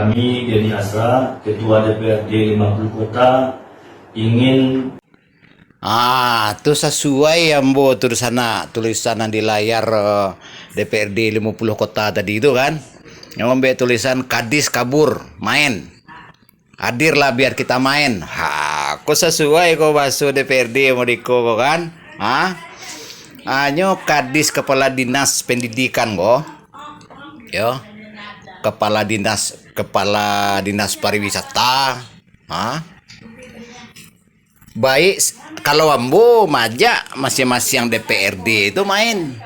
Kami Denny Asra, Ketua DPRD 50 Kota, ingin Itu sesuai ya Mbo tuh sana tulisan di layar DPRD 50 Kota tadi itu kan. Yang mbak tulisan Kadis kabur main. Hadirlah biar kita main. Kok sesuai kok masuk DPRD mau diko kok kan? Anyo Kadis Kepala Dinas Pendidikan kok. Yo. Kepala Dinas Pariwisata. Baik kalau ambo majak masing-masing DPRD itu main.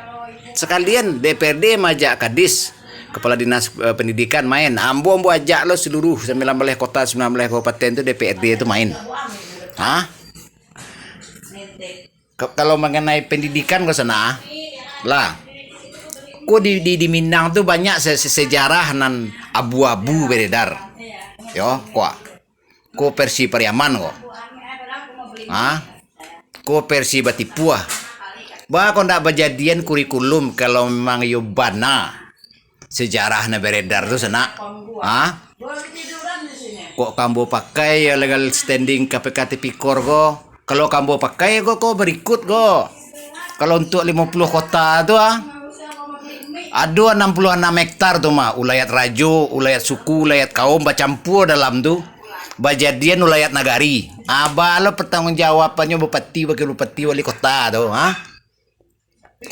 Sekalian DPRD majak Kadis Kepala Dinas Pendidikan main. Ambo ajak lo seluruh 19 kota 19 kabupaten itu DPRD itu main. Kalau mengenai pendidikan ke sana lah. Kok di Minang tuh banyak sejarah nan abu-abu beredar. Yo, kok versi Pariaman kok. Kok versi Batipua. Kok ndak berjadian kurikulum kalau memang yo bana sejarahnya beredar tuh sana. Kok kambo pakai ya legal standing KPK Tipikor kok. Kalau kambo pakai kok berikut kok. Kalau untuk 50 kota tuh ada 66 hektar tuh ulayat rajo, ulayat suku, ulayat kaum bercampur dalam tuh. Bajadian ulayat nagari. Lo pertanggung jawabannya bupati, wakil bupati, wali kota tuh,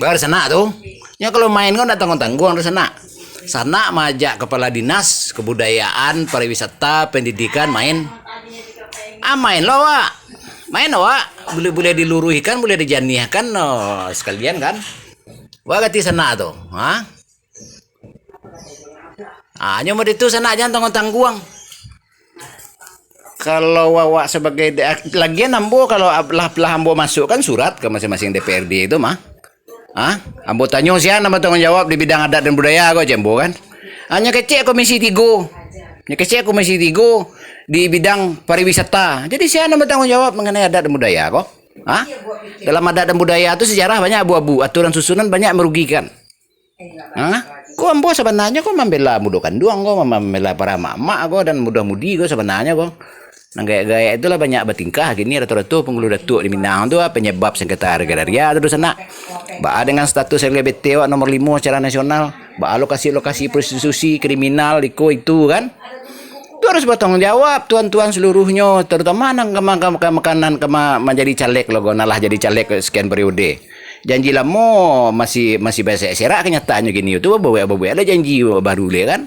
Baru sana tuh. Ya kalau main kan datang tanggung di sana. Sana majak kepala dinas kebudayaan, pariwisata, pendidikan main. Main lo, Wak. Main lo, Wak. Boleh diluruhkan, boleh dijaniahkan sekalian kan. Wagati sana tuh, nyoba itu sana aja tanggung-tangguang. Kalau wawak sebagai lagian ambo kalau belah ambo masukkan surat ke masing-masing DPRD itu ambo tanya siapa nama tanggung jawab di bidang adat dan budaya kok jembo kan. Hanya kecek komisi 3. Di bidang pariwisata. Jadi siapa nama tanggung jawab mengenai adat dan budaya kok. Dalam adat dan budaya itu sejarah banyak abu-abu, aturan susunan banyak merugikan. Kok ambo sebenarnya kok membela mudokan doang kok, membela para mak-mak kok dan muda-mudi kok sebenarnya kok. Nah gaya-gaya itulah banyak bertingkah gini rata-rata penghulu datuk di Minang tuh penyebab sengketa agraria terus sana. Dengan status LGBT nomor 5 secara nasional, lokasi prostitusi kriminal itu kan. Itu harus bertanggung jawab tuan-tuan seluruhnya, terutama makanan menjadi caleg logo nalah jadi caleg sekian periode. Janji lama masih bahasa serak kenyataannya gini itu bawa ada janji baru le kan.